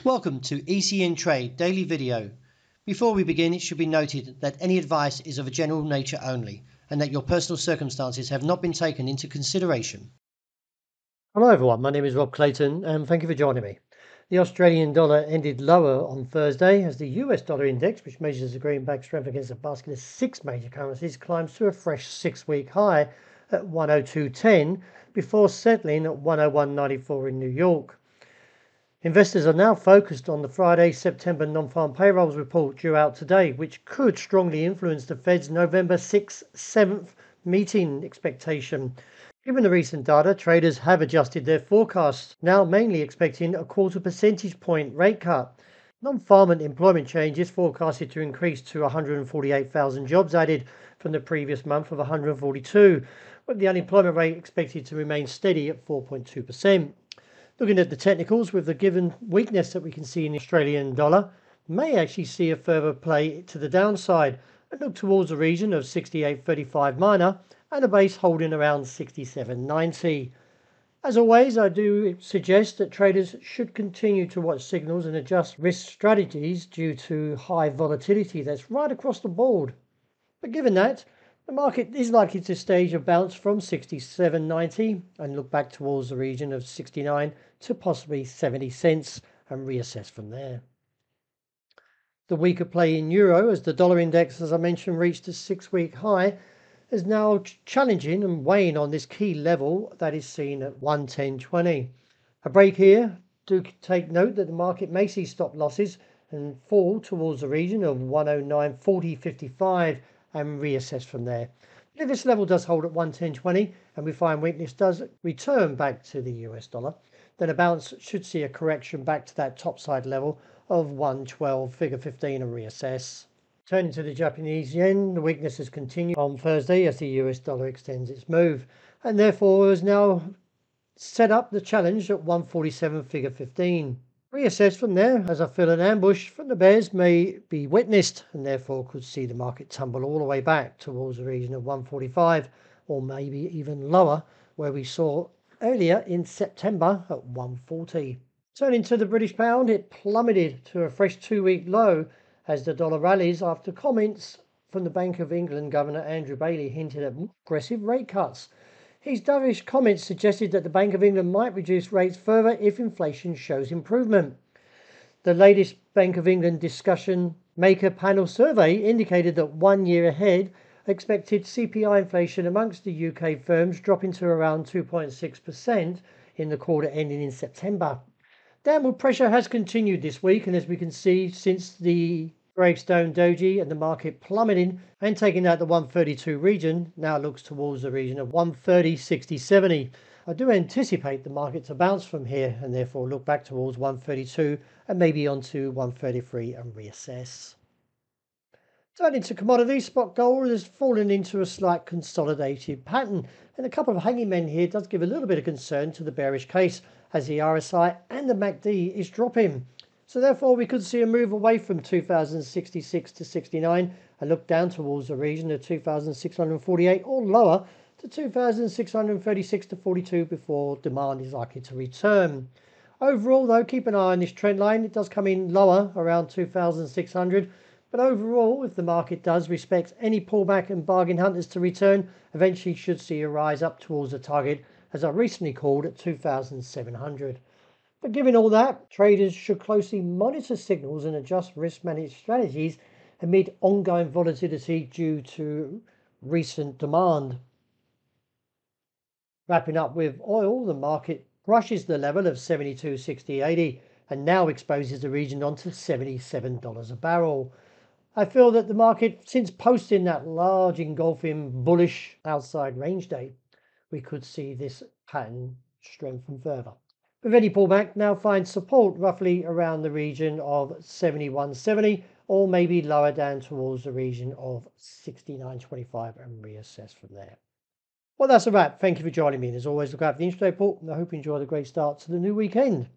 Welcome to ECN Trade Daily Video. Before we begin, it should be noted that any advice is of a general nature only and that your personal circumstances have not been taken into consideration. Hello everyone, my name is Rob Clayton and thank you for joining me. The Australian dollar ended lower on Thursday as the US dollar index, which measures the greenback strength against a basket of 6 major currencies, climbs to a fresh 6-week high at 102.10 before settling at 101.94 in New York. Investors are now focused on the Friday September non-farm payrolls report due out today, which could strongly influence the Fed's November 6th-7th meeting expectation. Given the recent data, traders have adjusted their forecasts, now mainly expecting a 0.25 percentage point rate cut. Non-farm employment change is forecasted to increase to 148,000 jobs added from the previous month of 142, with the unemployment rate expected to remain steady at 4.2%. Looking at the technicals, with the given weakness that we can see in the Australian dollar, may actually see a further play to the downside and look towards a region of 68.35 minor and a base holding around 67.90. As always, I do suggest that traders should continue to watch signals and adjust risk strategies due to high volatility that's right across the board. But given that, the market is likely to stage a bounce from 67.90 and look back towards the region of 69 to possibly 70 cents and reassess from there. The weaker play in euro, as the dollar index, as I mentioned, reached a 6-week high, is now challenging and weighing on this key level that is seen at 110.20. A break here. Do take note that the market may see stop losses and fall towards the region of 109.40.55 and reassess from there. But if this level does hold at 110.20 and we find weakness does return back to the US dollar, then a bounce should see a correction back to that topside level of 112.15 and reassess. Turning to the Japanese yen, the weakness has continued on Thursday as the US dollar extends its move and therefore has now set up the challenge at 147.15. Reassess from there, as I feel an ambush from the bears may be witnessed and therefore could see the market tumble all the way back towards the region of 145 or maybe even lower, where we saw earlier in September at 140. Turning to the British pound, it plummeted to a fresh 2-week low as the dollar rallies after comments from the Bank of England Governor Andrew Bailey hinted at aggressive rate cuts. His dovish comments suggested that the Bank of England might reduce rates further if inflation shows improvement. The latest Bank of England discussion maker panel survey indicated that 1 year ahead expected CPI inflation amongst the UK firms dropping to around 2.6% in the quarter ending in September. Downward pressure has continued this week, and as we can see, since the gravestone doji and the market plummeting and taking out the 132 region, now looks towards the region of 130.60.70. I do anticipate the market to bounce from here and therefore look back towards 132 and maybe onto 133 and reassess. Turning to commodities, spot gold has fallen into a slight consolidated pattern, and a couple of hanging men here does give a little bit of concern to the bearish case as the RSI and the MACD is dropping. So therefore we could see a move away from 2066 to 69 and look down towards the region of 2648 or lower to 2636 to 42 before demand is likely to return. Overall though, keep an eye on this trend line. It does come in lower around 2600, but overall if the market does respect any pullback and bargain hunters to return, eventually should see a rise up towards the target as I recently called at 2700. But given all that, traders should closely monitor signals and adjust risk managed strategies amid ongoing volatility due to recent demand. Wrapping up with oil, the market brushes the level of 72.60.80 and now exposes the region onto $77 a barrel. I feel that the market, since posting that large engulfing bullish outside range day, we could see this pattern strengthen further. With any pullback, now finds support roughly around the region of 71.70 or maybe lower down towards the region of 69.25 and reassess from there. Well, that's a wrap. Thank you for joining me. And as always, look out for the intraday report, and I hope you enjoy the great start to the new weekend.